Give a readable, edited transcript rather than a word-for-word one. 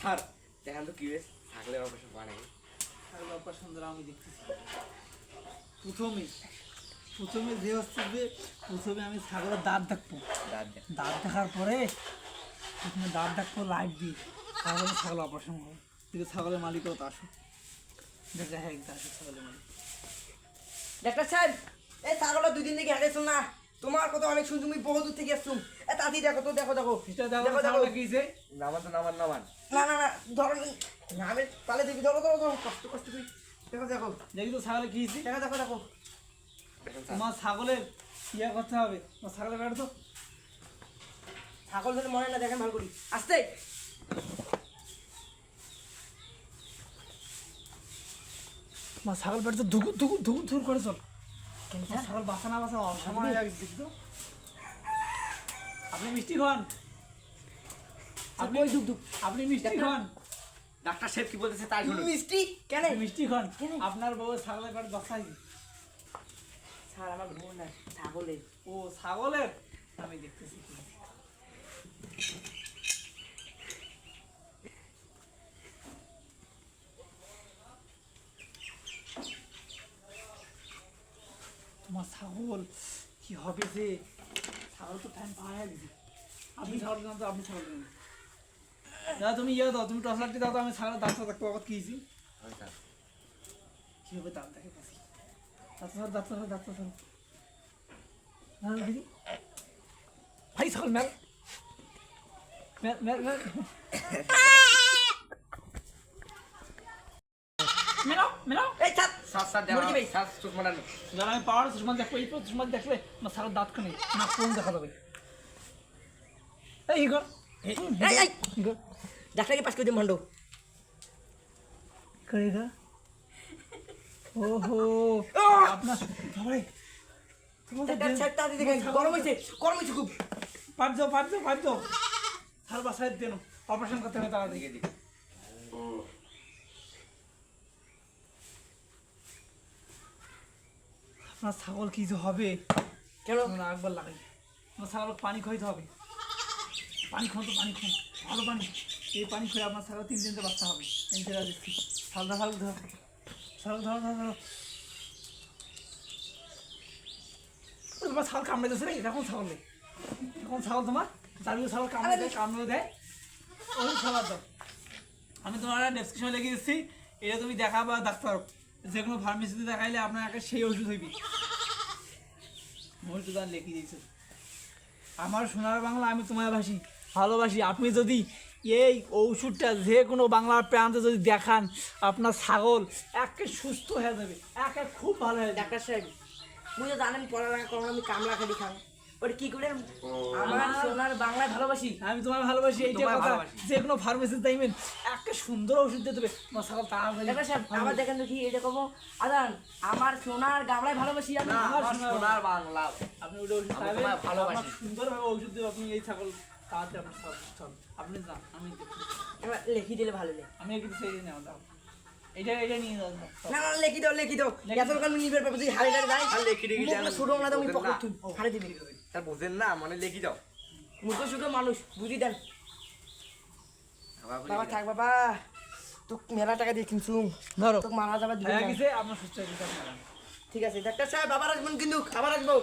Sir দেখেন তো কি হয়েছে ছাগলের অপারেশন বানাই ছাগলের অপারেশন দ্বারা আমি দেখতেছি প্রথমে যে হচ্ছে যে প্রথমে আমি ছাগলের দাঁত দেখবো, দাঁত দেখার পরে প্রথমে দাঁত দেখবো লাইট দিয়ে, তারপরে ছাগল অপারেশন হবে। কিন্তু ছাগলের মালিকও তো আসো, দেখা হ্যাঁ আসো ছাগলের মালিক। ডাক্তার সাহেব এই ছাগলটা 2 দিন থেকে হাঁটেছো না, তোমার কথা অনেক শুন, তুমি বহু দূর থেকে এসছো। তাতি দেখো তো, দেখো দেখো এটা দেখো ছাগলটা কি হইছে? নামান তো নামান নামান, না না না ধরো নামে পালে দেখি, ধরো ধরো ধরো কষ্ট কষ্ট তুই দেখো দেখো দেখি তো ছাগলে কি হইছে। দেখো দেখো দেখো তোমার ছাগলের ইয়া করতে হবে, তোমার ছাগলের কাটো তো। ছাগল ধরে মনে না, দেখেন ভালো করি আস্তে। তোমার ছাগল পেটে তো ধুকুর ধুকুর ধুকুর ধুকুর করে চল। তোমার ছাগল বাঁচা না বাঁচা অসময় হয়ে গেছে দেখি তো। আপনি মিষ্টি খান, আপনি দুঃখ দুঃখ আপনি মিষ্টি খান, ডাক্তার সাহেব কি বলতেছে তাই শুনুন। মিষ্টি কেন? আপনি মিষ্টি খান। আপনার বউ ছাগলের পেটে বাচ্চা হয়েছে। স্যার আমার বউ না, ছাগলের। ও ছাগলের, আমি দেখতেছি। তোমার ছাগল কি হবে যে, ছাগল তো টাইম পাওয়া গেছে। আপনি ছাগল দেন তো, আপনি ছাগল দেন দাদা, তুমি ইয়ে দাও, তুমি টস লাইট দাও তো, আমি ছাগলের দাঁত দেখতে পাবো কি হয়েছি। কিভাবে দাঁত দেখে পাচ্ছি, দাঁত দেখি ভাই, ছাগল মেল মেল মেল মেল মেলাও মেলাও। এই ছাড় স্যার স্যার দেখো স্যার চোখ মারানো। যারা আমি পাওয়ার চশমা দেখবো, এই চশমা দেখলে আমার ছাগল দাঁত খানে না কোন দেখা যাবে। এই গর এই এই ডাক্তারকে পাস করে দিম ভান্ডো। করেগা ওহো আপনার ভাই, ডাক্তার সাহেব তাড়াতাড়ি দেখেন, গরম হয়েছে খুব। পাঁচ যাও ছাড় বাসায় দেন, অপারেশন করতে হবে তাড়াতাড়ি। আপনার ছাগল কি যে হবে, কেন? না একবার লাগে, আপনার ছাগল পানি খাইতে হবে। পানি খান তো, পানি খান, ভালো পানি। এই পানি খেয়ে আপনার ছাগল 3 দিনতে বাচ্চা হবে। এনতেরা দিচ্ছি, ছাগল ধর ছাগল ধর। তোমার ছাগল কামড়ে রে, এখন ছাগল তোমার চারু ছাগল কামড়ে দেয় ওই ছাগল দাও। আমি তোমার ডেসক্রিপশনে লিখে দিচ্ছি, এটা তুমি দেখাবা ডাক্তার, যে কোনো ফার্মেসিতে দেখাইলে আপনার একটা সেই ওষুধ হইবি। ওষুধ আর লিখে দিয়েছে। আমার সোনার বাংলা, আমি তোমায় ভালোবাসি। আপনি যদি এই ওষুধটা যে কোনো বাংলার প্রান্তে যদি দেখান, আপনার ছাগল একে সুস্থ হয়ে যাবে, একে খুব ভালো হয়ে যাবে। ডাক্তার সাহেব মুই তো জানেন পড়ালেখা করো, আমি কামলা খালি খাম, ওটা কি করে? আমার সোনার বাংলায় ভালোবাসি, আমি তোমায় ভালোবাসি, এইটা কথা। যে কোনো ফার্মেসিতে যাইবেন, একটা সুন্দর ওষুধ দিয়ে দেবে, আমার ছাগল তাড়াতাড়ি। ডাক্তার সাহেব আমার দেখেন তো কি এটা কব আদান, আমার সোনার গামলায় ভালোবাসি আমি। আমার সোনার বাংলা, আপনি ওটা ওষুধ খাবেন, ভালোবাসি সুন্দরভাবে ওষুধ দেবে। আপনি এই ছাগল তাড়াতাড়ি আপনার ছাগল আপনি যান, আমি এবার লিখি দিলে ভালো লাগে। আমি কিন্তু সেই দিন এটা নিয়ে যাও। না না লিখি দাও এত কাল নিবের পাবো, তুই হারে যাই আর লিখি দেন। ছোট না তুমি পকেট তুই হারে দিবি, তার বুঝেন না মানে লিখি দাও। মুখো ছোট মানুষ বুঝি দেন। বাবা থাক বাবা, তোকে মেলা টাকা দিয়ে কিনছু, ধরো তোকে মারা যাবে হয়ে গেছে, আপনার সুস্থ হয়ে গেছে। ঠিক আছে ডাক্তার সাহেব, আবার আসবেন কিন্তু, আবার আসবো।